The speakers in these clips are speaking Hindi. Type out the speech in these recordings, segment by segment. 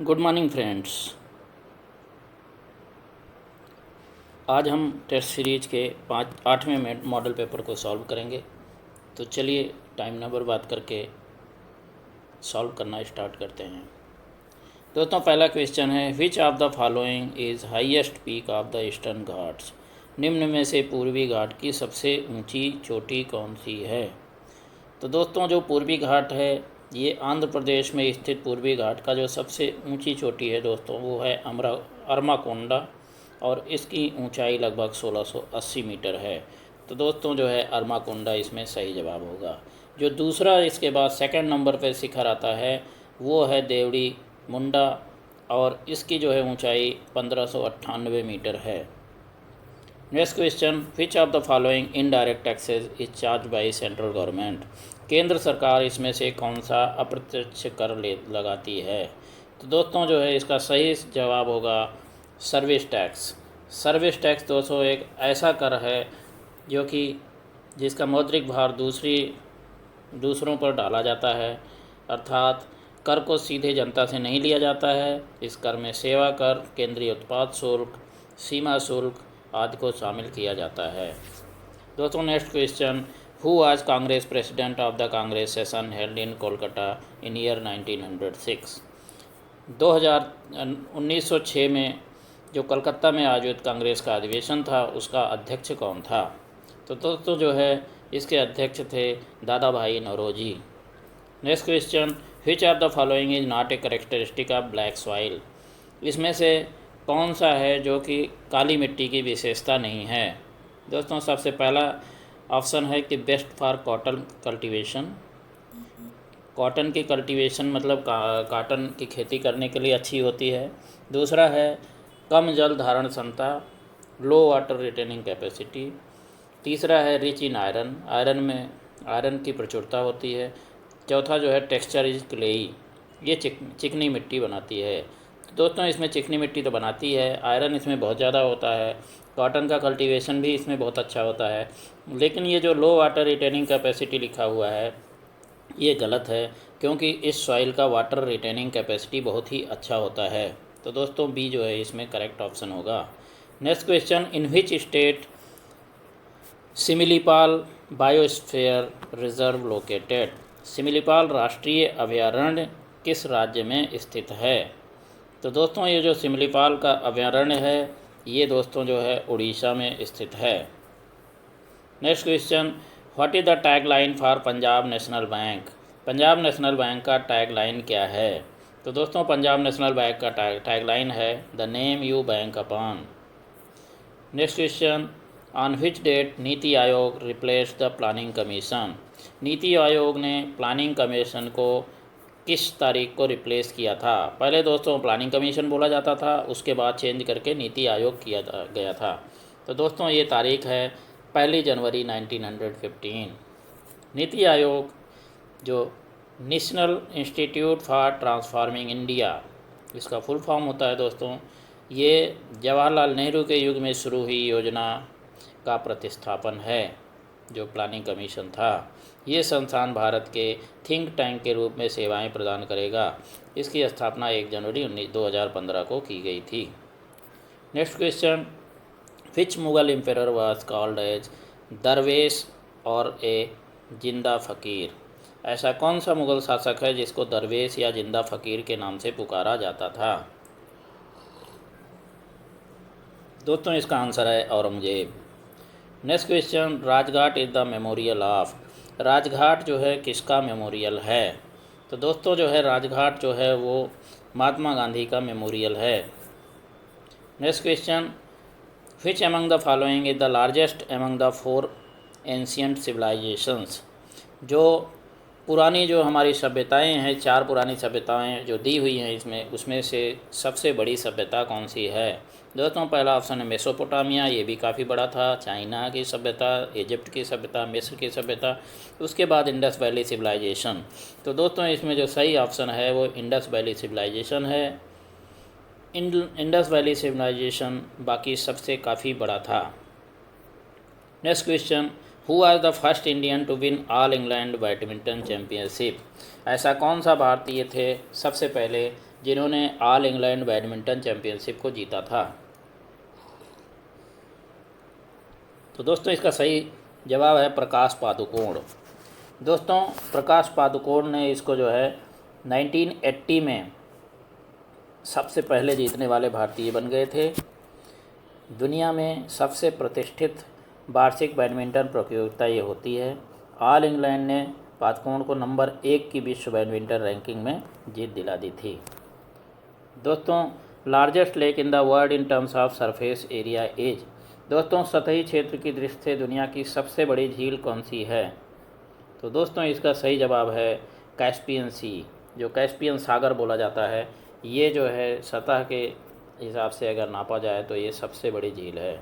Good morning friends. आज हम टेस्ट सीरीज के 8वें मॉडल पेपर को सॉल्व करेंगे। तो चलिए टाइम ना बर्बाद करके सॉल्व करना स्टार्ट करते हैं। दोस्तों, पहला क्वेश्चन है, विच of the following is highest peak of the eastern Ghats. निम्न में से पूर्वी घाट की सबसे ऊंची चोटी कौन सी है। तो दोस्तों, जो पूर्वी घाट है ये आंध्र प्रदेश में स्थित पूर्वी घाट का जो सबसे ऊंची चोटी है दोस्तों, वो है अरमाकोंडा और इसकी ऊंचाई लगभग 1680 मीटर है। तो दोस्तों जो है अरमाकोंडा इसमें सही जवाब होगा। जो दूसरा इसके बाद सेकंड नंबर पर शिखर आता है वो है देवड़ी मुंडा और इसकी जो है ऊंचाई 1598 मीटर है। Next question, which of the following indirect taxes is charge by central government. केंद्र सरकार इसमें से कौन सा अप्रत्यक्ष कर लगाती है। तो दोस्तों जो है इसका सही जवाब होगा सर्विस टैक्स। सर्विस टैक्स दोस्तों एक ऐसा कर है जो कि जिसका मौद्रिक भार दूसरों पर डाला जाता है, अर्थात कर को सीधे जनता से नहीं लिया जाता है। इस कर में सेवा कर, केंद्रीय उत्पाद शुल्क, सीमा शुल्क आदि को शामिल किया जाता है। दोस्तों next question, who was Congress president of the Congress session held in Kolkata in year 1906। 1906 में जो कलकत्ता में आयोजित कांग्रेस का अधिवेशन था उसका अध्यक्ष कौन था। तो दोस्तों जो है इसके अध्यक्ष थे Dadabhai Naoroji. Next question, which of the following is not a characteristic of black soil. इसमें से कौन सा है जो कि काली मिट्टी की विशेषता नहीं है। दोस्तों सबसे पहला ऑप्शन है कि best for cotton cultivation. Cotton की कल्टीवेशन मतलब काटन की खेती करने के लिए अच्छी होती है। दूसरा है कम जल धारण क्षमता, लो वाटर रिटेनिंग कैपेसिटी। तीसरा है रिच इन आयरन, आयरन की प्रचुरता होती है। चौथा जो है टेक्सचर इज क्लेई, ये चिकनी मिट्टी बनाती है। तो दोस्तों इसमें चिकनी मिट्टी तो बनाती है, आयरन इसमें बहुत ज़्यादा होता है, कॉटन का कल्टीवेशन भी इसमें बहुत अच्छा होता है। लेकिन ये जो लो वाटर रिटेनिंग कैपेसिटी लिखा हुआ है ये गलत है, क्योंकि इस सॉइल का वाटर रिटेनिंग कैपेसिटी बहुत ही अच्छा होता है। तो दोस्तों बी जो है इसमें करेक्ट ऑप्शन होगा। Next question, in which state Similipal biosphere reserve located. Similipal राष्ट्रीय अभयारण्य किस राज्य में स्थित है। तो दोस्तों ये जो सिमिलीपाल का अभयारण्य है ये दोस्तों जो है उड़ीसा में स्थित है। Next question, what is the tag line for Punjab national bank. Punjab national bank का टैग लाइन क्या है। तो दोस्तों पंजाब नेशनल बैंक का टैग लाइन है the name you bank upon. Next question, on which date NITI Aayog replace the planning commission. NITI Aayog ने प्लानिंग कमीशन को किस तारीख को रिप्लेस किया था। पहले दोस्तों प्लानिंग कमीशन बोला जाता था, उसके बाद चेंज करके नीति आयोग किया गया था। तो दोस्तों ये तारीख है 1 जनवरी 1915। नीति आयोग जो national institute for transforming India, इसका फुल फॉर्म होता है दोस्तों, ये जवाहरलाल नेहरू के युग में शुरू हुई योजना का प्रतिस्थापन है। जो प्लानिंग कमीशन था ये संस्थान भारत के थिंक टैंक के रूप में सेवाएं प्रदान करेगा। इसकी स्थापना 1 जनवरी 2015 को की गई थी। Next question, which Mughal emperor was called as Darvesh और ए जिंदा फ़कीर। ऐसा कौन सा मुगल शासक है जिसको दरवेश या जिंदा फ़कीर के नाम से पुकारा जाता था। दोस्तों इसका आंसर है Aurangzeb. Next question, Rajghat is the memorial of. Rajghat जो है किसका मेमोरियल है। तो दोस्तों जो है राजघाट जो है वो महात्मा गांधी का मेमोरियल है। Next question, which among the following is the largest among the 4 ancient civilizations. जो पुरानी जो हमारी सभ्यताएं हैं, 4 पुरानी सभ्यताएं जो दी हुई हैं इसमें, उसमें से सबसे बड़ी सभ्यता कौन सी है। दोस्तों पहला ऑप्शन है मेसोपोटामिया, ये भी काफ़ी बड़ा था। चाइना की सभ्यता, इजिप्ट की सभ्यता, मिस्र की सभ्यता, उसके बाद इंडस वैली सिविलाइजेशन। तो दोस्तों इसमें जो सही ऑप्शन है वो इंडस वैली सिविलाइजेशन है। इंडस वैली सिविलाइजेशन बाकी सबसे काफ़ी बड़ा था। Next question, who was the first Indian to win all England badminton championship. ऐसा कौन सा भारतीय थे सबसे पहले जिन्होंने ऑल इंग्लैंड बैडमिंटन चैम्पियनशिप को जीता था? तो दोस्तों इसका सही जवाब है प्रकाश पादुकोण। दोस्तों प्रकाश पादुकोण ने इसको जो है 1980 में सबसे पहले जीतने वाले भारतीय बन गए थे। दुनिया में सबसे प्रतिष्ठित वार्षिक बैडमिंटन प्रतियोगिता ये होती है। ऑल इंग्लैंड ने पादुकोण को नंबर 1 की विश्व बैडमिंटन रैंकिंग में जीत दिला दी थी। दोस्तों largest lake in the world in terms of surface area is. दोस्तों सतही क्षेत्र की दृष्टि से दुनिया की सबसे बड़ी झील कौन सी है? तो दोस्तों इसका सही जवाब है कैस्पियन सी, जो कैस्पियन सागर बोला जाता है। ये जो है सतह के हिसाब से अगर नापा जाए तो ये सबसे बड़ी झील है।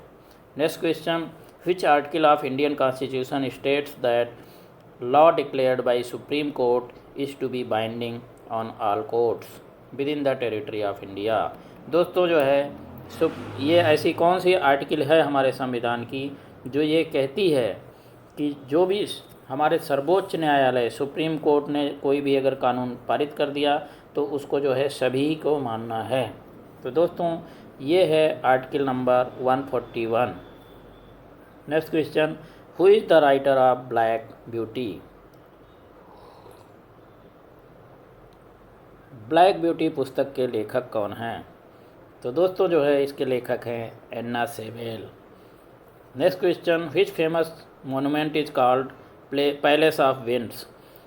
Next question, which article of Indian constitution states that law declared by supreme court is to be binding on all courts within the territory of India. दोस्तों जो है ये ऐसी कौन सी आर्टिकल है हमारे संविधान की जो ये कहती है कि जो भी हमारे सर्वोच्च न्यायालय सुप्रीम कोर्ट ने कोई भी अगर कानून पारित कर दिया तो उसको जो है सभी को मानना है। तो दोस्तों ये है article number 141। Next question, who is the writer of black beauty? Black beauty पुस्तक के लेखक कौन हैं? तो दोस्तों जो है इसके लेखक हैं Anna Sewell. Next question, which famous monument is called palace of winds?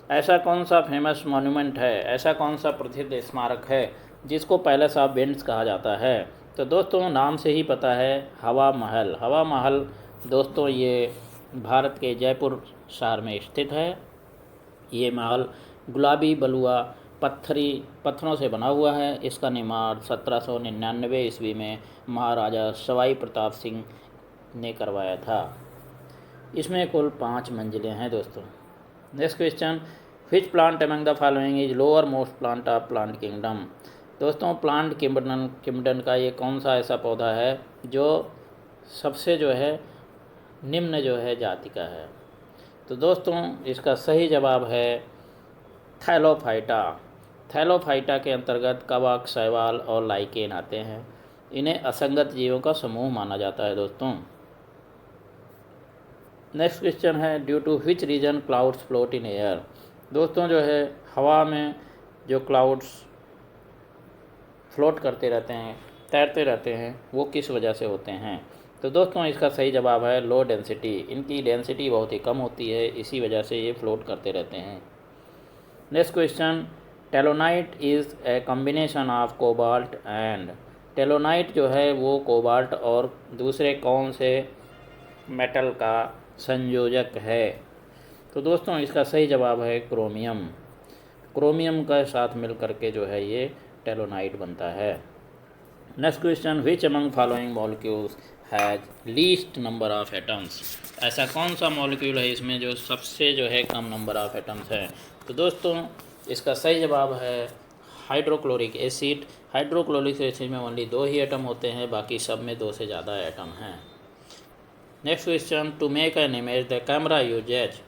ऐसा कौन सा फेमस मोनूमेंट है, ऐसा कौन सा प्रसिद्ध स्मारक है जिसको पैलेस ऑफ विंड्स कहा जाता है? तो दोस्तों नाम से ही पता है हवा महल। हवा महल दोस्तों ये भारत के जयपुर शहर में स्थित है। ये महल गुलाबी बलुआ पत्थरों से बना हुआ है। इसका निर्माण 1799 ईस्वी में महाराजा सवाई प्रताप सिंह ने करवाया था। इसमें कुल 5 मंजिलें हैं दोस्तों। Next question, which plant among the following is lower most plant of plant kingdom? दोस्तों प्लांट किंगडम का ये कौन सा ऐसा पौधा है जो सबसे जो है निम्न जो है जाति का है? तो दोस्तों इसका सही जवाब है थैलोफाइटा। थैलोफाइटा के अंतर्गत कवक, शैवाल और लाइकेन आते हैं। इन्हें असंगत जीवों का समूह माना जाता है दोस्तों। नेक्स्ट क्वेश्चन है, due to which reason clouds float in air? दोस्तों जो है हवा में जो क्लाउड्स फ्लोट करते रहते हैं, तैरते रहते हैं, वो किस वजह से होते हैं? तो दोस्तों इसका सही जवाब है लो डेंसिटी। इनकी डेंसिटी बहुत ही कम होती है, इसी वजह से ये फ्लोट करते रहते हैं। Next question, talonite is a combination of cobalt and. Talonite जो है वो कोबाल्ट और दूसरे कौन से मेटल का संयोजक है? तो दोस्तों इसका सही जवाब है क्रोमियम। क्रोमियम के साथ मिल करके जो है ये टेलोनाइट बनता है। Next question, which among following molecules has least number of atoms? ऐसा कौन सा मॉलिक्यूल है इसमें जो सबसे जो है कम नंबर ऑफ एटम्स है? तो दोस्तों इसका सही जवाब है हाइड्रोक्लोरिक एसिड। हाइड्रोक्लोरिक एसिड में ओनली 2 ही एटम होते हैं, बाकी सब में 2 से ज़्यादा एटम हैं। Next question, to make an image the camera uses.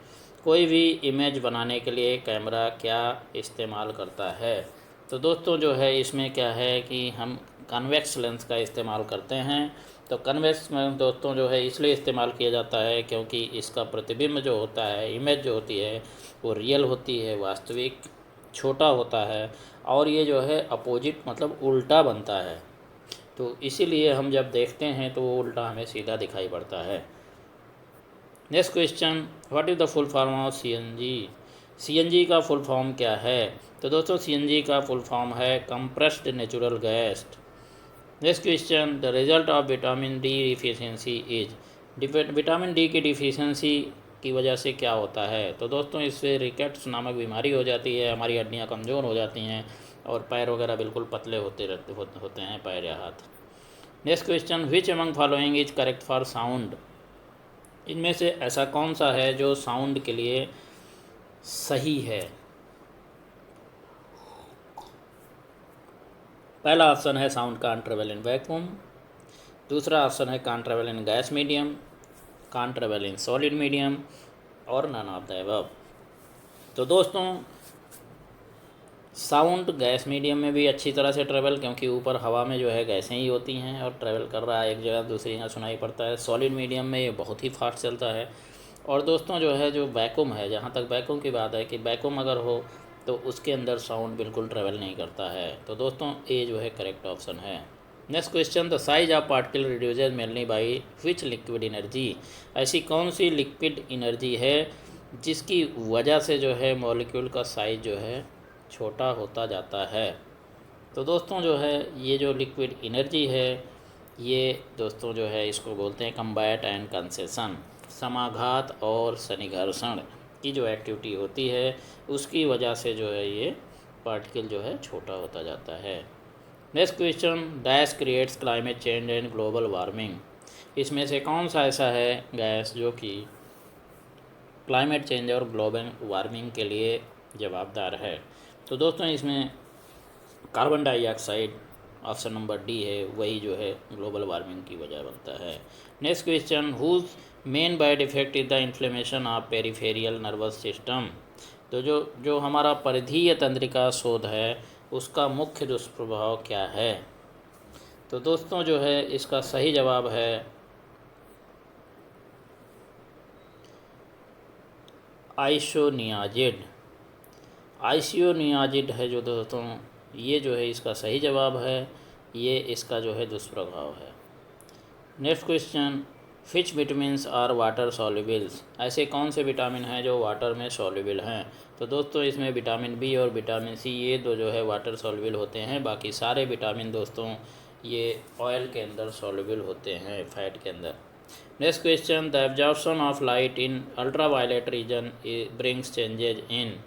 कोई भी इमेज बनाने के लिए कैमरा क्या इस्तेमाल करता है? तो दोस्तों जो है इसमें क्या है कि हम कन्वेक्स लेंस का इस्तेमाल करते हैं। तो कन्वेक्स में दोस्तों जो है इसलिए इस्तेमाल किया जाता है क्योंकि इसका प्रतिबिंब जो होता है, इमेज जो होती है वो रियल होती है, वास्तविक, छोटा होता है और ये जो है अपोजिट मतलब उल्टा बनता है। तो इसीलिए हम जब देखते हैं तो वो उल्टा हमें सीधा दिखाई पड़ता है। Next question, what is the full form of CNG? CNG का फुल फॉर्म क्या है? तो दोस्तों सीएनजी का फुल फॉर्म है compressed natural gas. Next question, the result of vitamin D deficiency is. Vitamin D की डिफिशियंसी की वजह से क्या होता है? तो दोस्तों इससे रिकेट्स नामक बीमारी हो जाती है, हमारी हड्डियाँ कमज़ोर हो जाती हैं और पैर वगैरह बिल्कुल पतले होते हैं पैर या हाथ। Next question, which among following is correct for sound? इनमें से ऐसा कौन सा है जो साउंड के लिए सही है? पहला ऑप्शन है sound can't travel in vacuum, दूसरा ऑप्शन है can't travel in gas medium, can't travel in solid medium और नन ऑफ द अबव। तो दोस्तों साउंड गैस मीडियम में भी अच्छी तरह से ट्रेवल, क्योंकि ऊपर हवा में जो है गैसें ही होती हैं और ट्रेवल कर रहा है एक जगह दूसरी जगह सुनाई पड़ता है। सॉलिड मीडियम में ये बहुत ही फास्ट चलता है। और दोस्तों जो है जो वैक्यूम है, जहाँ तक वैक्यूम की बात है कि वैक्यूम अगर हो तो उसके अंदर साउंड बिल्कुल ट्रेवल नहीं करता है। तो दोस्तों ए जो है करेक्ट ऑप्शन है। Next question, the size of particle reduces mainly by which liquid energy. ऐसी कौन सी लिक्विड एनर्जी है जिसकी वजह से जो है मॉलिक्यूल का साइज जो है छोटा होता जाता है। तो दोस्तों जो है ये जो लिक्विड एनर्जी है, ये दोस्तों जो है इसको बोलते हैं कंबैट एंड कंसेशन। समाघात और सन्निकर्षण की जो एक्टिविटी होती है उसकी वजह से जो है ये पार्टिकल जो है छोटा होता जाता है। Next question, dash creates climate change and global warming. इसमें से कौन सा ऐसा है गैस जो कि क्लाइमेट चेंज और ग्लोबल वार्मिंग के लिए जवाबदार है। तो दोस्तों इसमें carbon dioxide option number D है, वही जो है ग्लोबल वार्मिंग की वजह बनता है। Next question, whose main side effect is the inflammation of peripheral nervous system. तो जो हमारा परिधीय तंत्रिका शोध है उसका मुख्य दुष्प्रभाव क्या है। तो दोस्तों जो है इसका सही जवाब है आइसोनियाजिड। आइसोनियाजिड है जो दोस्तों ये जो है इसका सही जवाब है, ये इसका जो है दुष्प्रभाव है। Next question, which vitamins are water solubles. ऐसे कौन से विटामिन हैं जो वाटर में सॉल्युबल हैं। तो दोस्तों इसमें विटामिन बी और विटामिन सी ये दो जो है वाटर सॉल्युबल होते हैं। बाकी सारे विटामिन दोस्तों ये ऑयल के अंदर सॉल्युबल होते हैं, फैट के अंदर। Next question, the absorption of light in ultraviolet region brings changes in.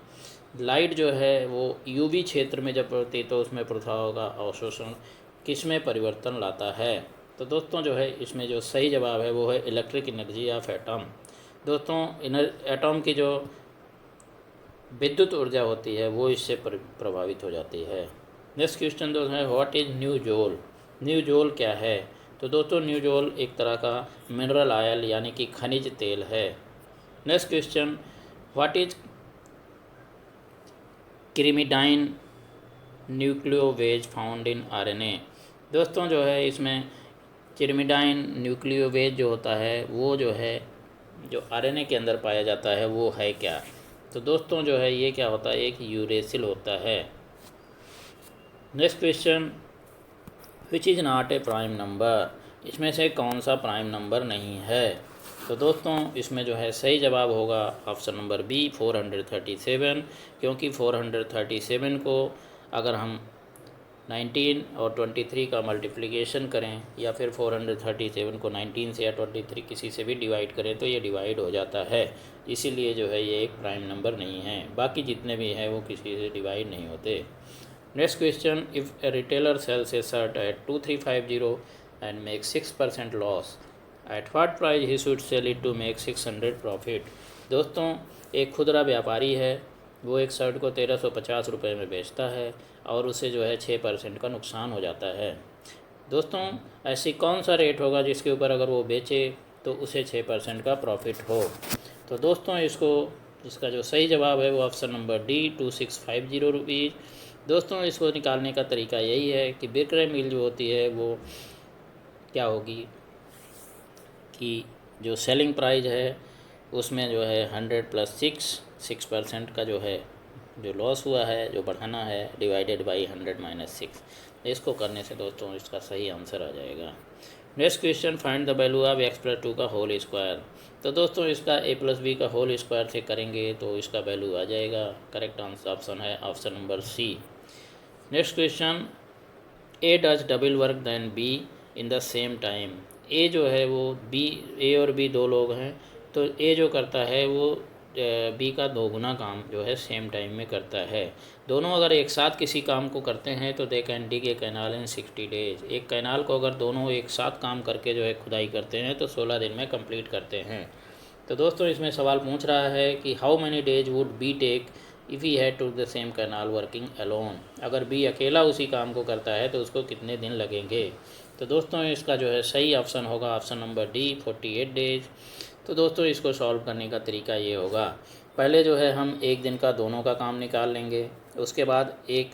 Light जो है वो यूवी क्षेत्र में जब पड़ती तो उसमें प्रभाव का अवशोषण किस में परिवर्तन लाता है। तो दोस्तों जो है इसमें जो सही जवाब है वो है इलेक्ट्रिक एनर्जी ऑफ एटम। दोस्तों एटम की जो विद्युत ऊर्जा होती है वो इससे प्रभावित हो जाती है। नेक्स्ट क्वेश्चन दोस्तों है, व्हाट इज़ न्यू जोल। न्यू जोल क्या है। तो दोस्तों न्यू जोल एक तरह का मिनरल ऑयल यानी कि खनिज तेल है। Next question, what is pyrimidine nucleobase found in RNA. दोस्तों जो है इसमें चिरमिडाइन न्यूक्लियोवेज जो होता है वो जो है जो आरएनए के अंदर पाया जाता है वो है क्या। तो दोस्तों जो है ये क्या होता है, एक यूरेसिल होता है। Next question, which is not a prime number. इसमें से कौन सा प्राइम नंबर नहीं है। तो दोस्तों इसमें जो है सही जवाब होगा ऑप्शन नंबर बी 437, क्योंकि 437 को अगर हम 19 और 23 का मल्टीप्लिकेशन करें या फिर 437 को 19 से या 23 किसी से भी डिवाइड करें तो ये डिवाइड हो जाता है। इसीलिए जो है ये एक प्राइम नंबर नहीं है। बाकी जितने भी हैं वो किसी से डिवाइड नहीं होते। Next question, if a retailer sells a shirt at 2350 and make 6% loss, at what price he should sell it to make 600 profit. दोस्तों एक खुदरा व्यापारी है, वो एक शर्ट को 1350 रुपये में बेचता है और उसे जो है 6% का नुकसान हो जाता है। दोस्तों ऐसी कौन सा रेट होगा जिसके ऊपर अगर वो बेचे तो उसे 6% का प्रॉफिट हो। तो दोस्तों इसका जो सही जवाब है वो ऑप्शन नंबर डी 2650 रुपीज़। दोस्तों इसको निकालने का तरीका यही है कि विक्रय मूल्य जो होती है वो क्या होगी कि जो सेलिंग प्राइस है उसमें जो है 100 + 6% का जो है जो लॉस हुआ है जो बढ़ाना है डिवाइडेड बाई 100 - 6। इसको करने से दोस्तों इसका सही आंसर आ जाएगा। Next question, find the value of x+2 का होल स्क्वायर। तो दोस्तों इसका a+b का होल स्क्वायर से करेंगे तो इसका वैल्यू आ जाएगा। करेक्ट आंसर ऑप्शन है option number C. Next question, A does double work than B in the same time. A जो है वो ए और बी दो लोग हैं, तो ए जो करता है वो बी का दोगुना काम जो है सेम टाइम में करता है। दोनों अगर एक साथ किसी काम को करते हैं तो they can dig A canal in 60 days. एक कैनाल को अगर दोनों एक साथ काम करके जो है खुदाई करते हैं तो 16 दिन में कंप्लीट करते हैं। तो दोस्तों इसमें सवाल पूछ रहा है कि how many days would be take if he had to the same canal working alone. अगर बी अकेला उसी काम को करता है तो उसको कितने दिन लगेंगे। तो दोस्तों इसका जो है सही ऑप्शन होगा ऑप्शन नंबर डी 48 डेज। तो दोस्तों इसको सॉल्व करने का तरीका ये होगा, पहले जो है हम एक दिन का दोनों का काम निकाल लेंगे, उसके बाद एक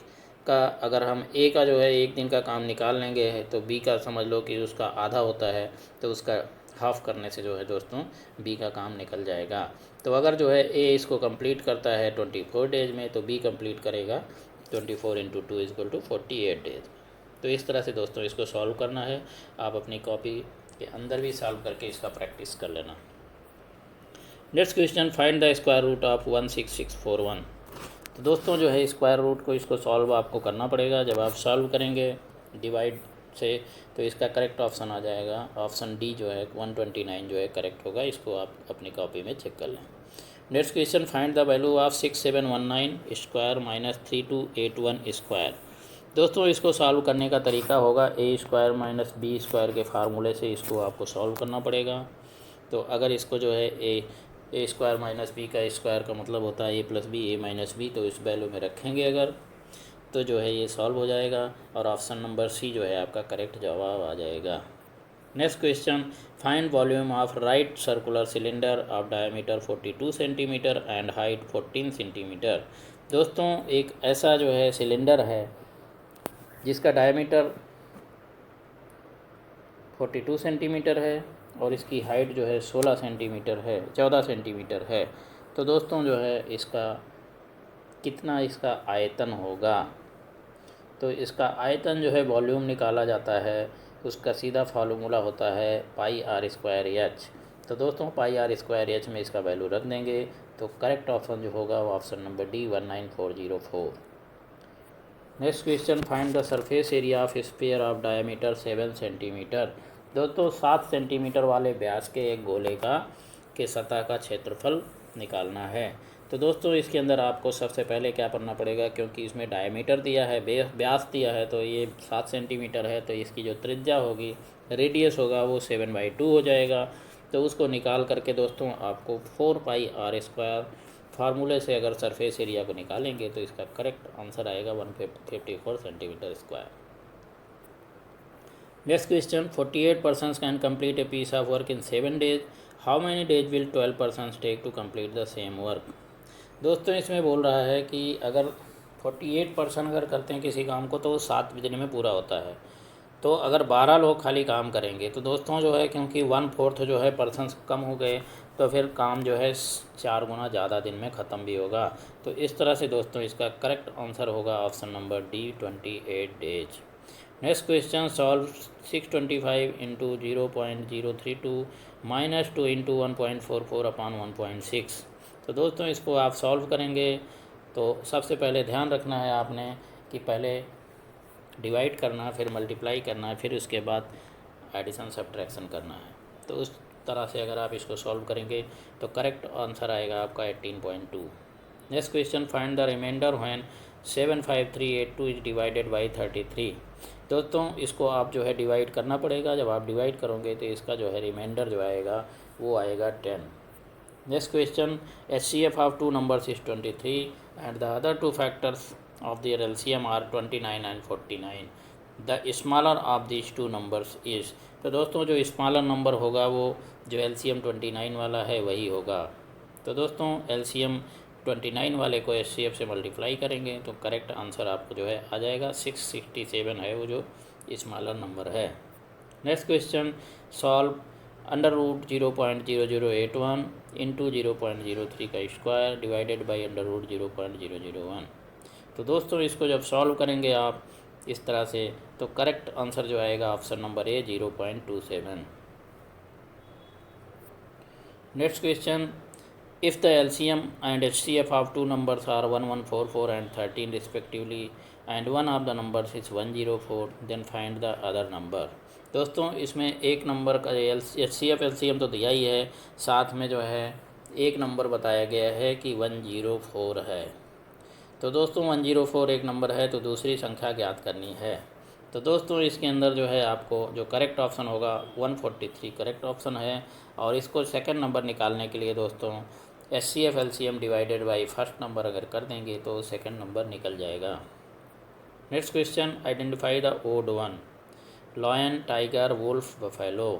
का अगर हम ए का जो है एक दिन का काम निकाल लेंगे तो बी का समझ लो कि उसका आधा होता है, तो उसका हाफ़ करने से जो है दोस्तों बी का काम निकल जाएगा। तो अगर जो है ए इसको कंप्लीट करता है 24 डेज में, तो बी कंप्लीट करेगा 24 इंटू 2 इक्वल टू 48 डेज। तो इस तरह से दोस्तों इसको सॉल्व करना है। आप अपनी कॉपी के अंदर भी सॉल्व करके इसका प्रैक्टिस कर लेना। Next question, find the square root of 16641। तो दोस्तों जो है स्क्वायर रूट को इसको सॉल्व आपको करना पड़ेगा। जब आप सॉल्व करेंगे डिवाइड से तो इसका करेक्ट ऑप्शन आ जाएगा, ऑप्शन डी जो है 129 जो है करेक्ट होगा। इसको आप अपनी कॉपी में चेक कर लें। Next question, find the value of 6719 square minus 3281 square. दोस्तों इसको सॉल्व करने का तरीका होगा ए स्क्वायर माइनस बी स्क्वायर के फार्मूले से इसको आपको सॉल्व करना पड़ेगा। तो अगर इसको जो है ए स्क्वायर माइनस बी का स्क्वायर का मतलब होता है ए प्लस बी, ए माइनस बी, तो इस वैल्यू में रखेंगे अगर, तो जो है ये सॉल्व हो जाएगा और ऑप्शन नंबर सी जो है आपका करेक्ट जवाब आ जाएगा। Next question, find volume of right circular cylinder of diameter 42 centimetre and height 14 centimetre. दोस्तों एक ऐसा जो है सिलेंडर है जिसका डायमीटर 42 सेंटीमीटर है और इसकी हाइट जो है 16 सेंटीमीटर है, 14 सेंटीमीटर है। तो दोस्तों जो है इसका कितना इसका आयतन होगा, तो इसका आयतन जो है वॉल्यूम निकाला जाता है, उसका सीधा फार्मूला होता है पाई आर स्क्वायर एच। तो दोस्तों पाई आर स्क्वायर एच में इसका वैल्यू रख देंगे तो करेक्ट ऑप्शन जो होगा वो option number D 19404। Next question, find the surface area of sphere of diameter 7 centimetre. दोस्तों 7 सेंटीमीटर वाले व्यास के एक गोले का के सतह का क्षेत्रफल निकालना है। तो दोस्तों इसके अंदर आपको सबसे पहले क्या करना पड़ेगा, क्योंकि इसमें डायमीटर दिया है, व्यास दिया है, तो ये 7 सेंटीमीटर है, तो इसकी जो त्रिज्या होगी, रेडियस होगा, वो 7/2 हो जाएगा। तो उसको निकाल करके दोस्तों आपको 4 पाई आर स्क्वायर फार्मूले से अगर सरफेस एरिया को निकालेंगे तो इसका करेक्ट आंसर आएगा 154 centimetre square. Next question, 48 persons can complete a piece of work in 7 days। How many days will 12 persons take to complete the same work. दोस्तों इसमें बोल रहा है कि अगर 48 पर्सन अगर करते हैं किसी काम को तो वो 7 दिन में पूरा होता है। तो अगर 12 लोग खाली काम करेंगे तो दोस्तों जो है क्योंकि 1/4 जो है पर्सनस कम हो गए, तो फिर काम जो है 4 गुना ज़्यादा दिन में ख़त्म भी होगा। तो इस तरह से दोस्तों इसका करेक्ट आंसर होगा option number D 28 days. Next question, solve 625 into 0.032 minus 2 into 1.44 upon 1.6। तो दोस्तों इसको आप सॉल्व करेंगे तो सबसे पहले ध्यान रखना है आपने कि पहले डिवाइड करना, फिर मल्टीप्लाई करना है, फिर उसके बाद एडिशन सब्ट्रैक्शन करना है। तो उस तरह से अगर आप इसको सॉल्व करेंगे तो करेक्ट आंसर आएगा आपका 18.2। Next question, find the remainder when 75382 is divided by 33। दोस्तों इसको आप जो है डिवाइड करना पड़ेगा। जब आप डिवाइड करोगे तो इसका जो है रिमाइंडर जो आएगा वो आएगा 10। Next question, HCF of 2 numbers is 23 and the other 2 factors of their LCM are 29 and 49. The smaller of these 2 numbers is। तो दोस्तों जो स्मॉलर नंबर होगा वो जो LCM 29 वाला है वही होगा। तो दोस्तों LCM 29 वाले को HCF से मल्टीप्लाई करेंगे तो करेक्ट आंसर आपको जो है आ जाएगा 667 है वो जो स्मॉलर नंबर है। Next question, solve under root 0.0081 into 0.03 का square divided by under root 0.001। तो दोस्तों इसको जब सॉल्व करेंगे आप इस तरह से तो करेक्ट आंसर जो आएगा option number A 0.27। Next question, if the LCM and HCF of 2 numbers are 1144 and 13 respectively and one of the numbers is 104, then find the other number। दोस्तों इसमें एक नंबर का HCF LCM तो दिया ही है, साथ में जो है एक नंबर बताया गया है कि 104 है। तो दोस्तों 104 एक नंबर है तो दूसरी संख्या ज्ञात करनी है। तो दोस्तों इसके अंदर जो है आपको जो करेक्ट ऑप्शन होगा 143 करेक्ट ऑप्शन है। और इसको सेकंड नंबर निकालने के लिए दोस्तों HCF LCM divided by first number अगर कर देंगे तो सेकंड नंबर निकल जाएगा। Next question, identify the odd one. Lion, tiger, wolf, buffalo.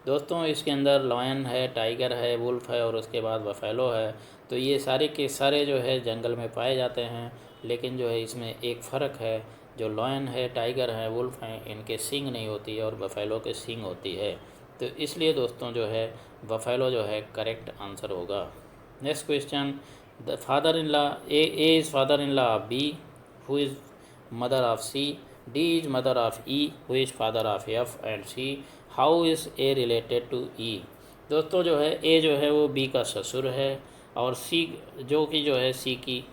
दोस्तों इसके अंदर लॉयन है, टाइगर है, वुल्फ है और उसके बाद बफेलो है। तो ये सारे के सारे जो है जंगल में पाए जाते हैं। लेकिन जो है इसमें एक फ़र्क है, जो लॉयन है, टाइगर है, वुल्फ हैं, इनके सींग नहीं होती है और बफेलो के सींग होती है। तो इसलिए दोस्तों जो है बफेलो जो है करेक्ट आंसर होगा। Next question, the father in law A is father in law of B, who is mother of C, D is mother of E, who is father of F and C, how is A related to E. दोस्तों जो है ए जो है वो बी का ससुर है, और सी जो कि जो है सी की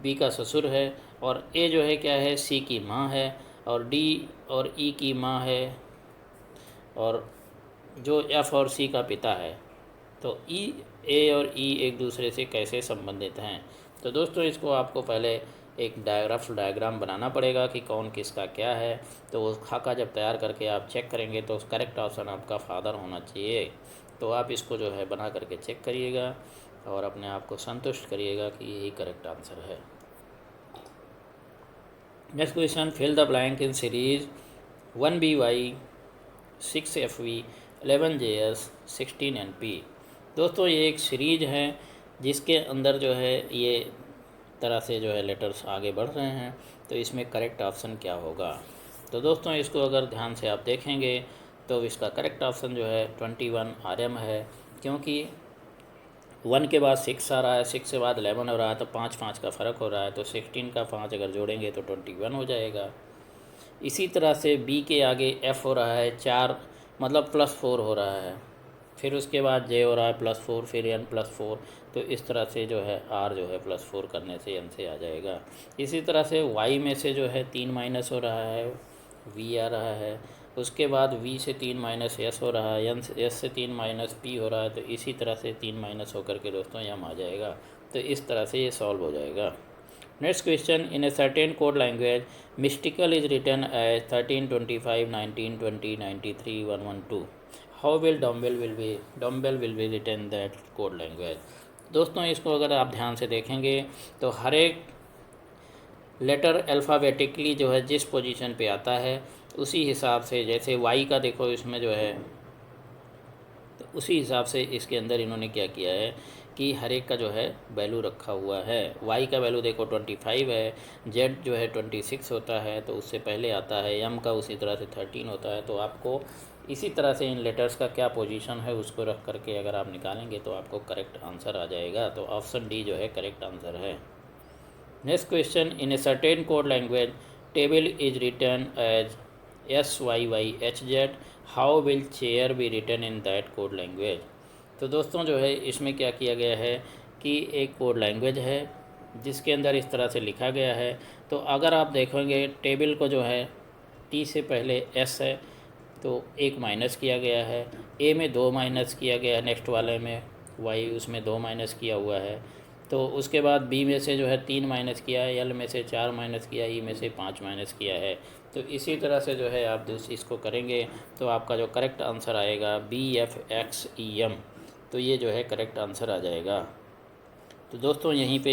बी का ससुर है, और ए जो है क्या है, सी की माँ है, और डी और ई की माँ है, और जो एफ और सी का पिता है। तो ई ए और ई एक दूसरे से कैसे संबंधित हैं। तो दोस्तों इसको आपको पहले एक रफ डायग्राम बनाना पड़ेगा कि कौन किसका क्या है। तो उस खाका जब तैयार करके आप चेक करेंगे तो करेक्ट ऑप्शन आपका फादर होना चाहिए। तो आप इसको जो है बना करके चेक करिएगा और अपने आप को संतुष्ट करिएगा कि यही करेक्ट आंसर है। Next question, fill the blank in series 1BY 6FV 11JS 16NP। दोस्तों ये एक सीरीज है जिसके अंदर जो है ये तरह से जो है लेटर्स आगे बढ़ रहे हैं। तो इसमें करेक्ट ऑप्शन क्या होगा। तो दोस्तों इसको अगर ध्यान से आप देखेंगे तो इसका करेक्ट ऑप्शन जो है 21 RM है, क्योंकि 1 के बाद 6 आ रहा है, 6 के बाद 11 हो रहा है, तो 5 का फ़र्क हो रहा है, तो 16 का 5 अगर जोड़ेंगे तो 21 हो जाएगा। इसी तरह से बी के आगे एफ़ हो रहा है 4, मतलब +4 हो रहा है, फिर उसके बाद जे हो रहा है +4, फिर एन +4। तो इस तरह से जो है आर जो है +4 करने से एन से आ जाएगा। इसी तरह से वाई में से जो है 3 माइनस हो रहा है, वी आ रहा है, उसके बाद वी से 3 माइनस एस हो रहा है, एस से 3 माइनस पी हो रहा है, तो इसी तरह से 3 माइनस होकर के दोस्तों एम आ जाएगा। तो इस तरह से ये सॉल्व हो जाएगा। Next question, in a certain code language mystical is written as 1325 1920 93 112, how will dumbbell will be written that code language. दोस्तों इसको अगर आप ध्यान से देखेंगे तो हर एक लेटर अल्फ़ाबेटिकली जो है जिस पोजीशन पे आता है उसी हिसाब से, जैसे वाई का देखो इसमें जो है, तो उसी हिसाब से इसके अंदर इन्होंने क्या किया है कि हर एक का जो है वैल्यू रखा हुआ है। वाई का वैल्यू देखो 25 है, जेड जो है 26 होता है, तो उससे पहले आता है, एम का उसी तरह से 13 होता है। तो आपको इसी तरह से इन लेटर्स का क्या पोजीशन है उसको रख करके अगर आप निकालेंगे तो आपको करेक्ट आंसर आ जाएगा। तो ऑप्शन डी जो है करेक्ट आंसर है। Next question, in a certain code language table is written as SYYHZ, how will chair be written in that code language. तो दोस्तों जो है इसमें क्या किया गया है कि एक कोड लैंग्वेज है जिसके अंदर इस तरह से लिखा गया है। तो अगर आप देखेंगे टेबल को जो है टी से पहले एस है तो 1 माइनस किया गया है, ए में 2 माइनस किया गया है, नेक्स्ट वाले में वाई उसमें 2 माइनस किया हुआ है। तो उसके बाद बी में से जो है 3 माइनस किया है, एल में से 4 माइनस किया, ई में से 5 माइनस किया है। तो इसी तरह से जो है आप इसको करेंगे तो आपका जो करेक्ट आंसर आएगा BFXEM। तो ये जो है करेक्ट आंसर आ जाएगा। तो दोस्तों यहीं पे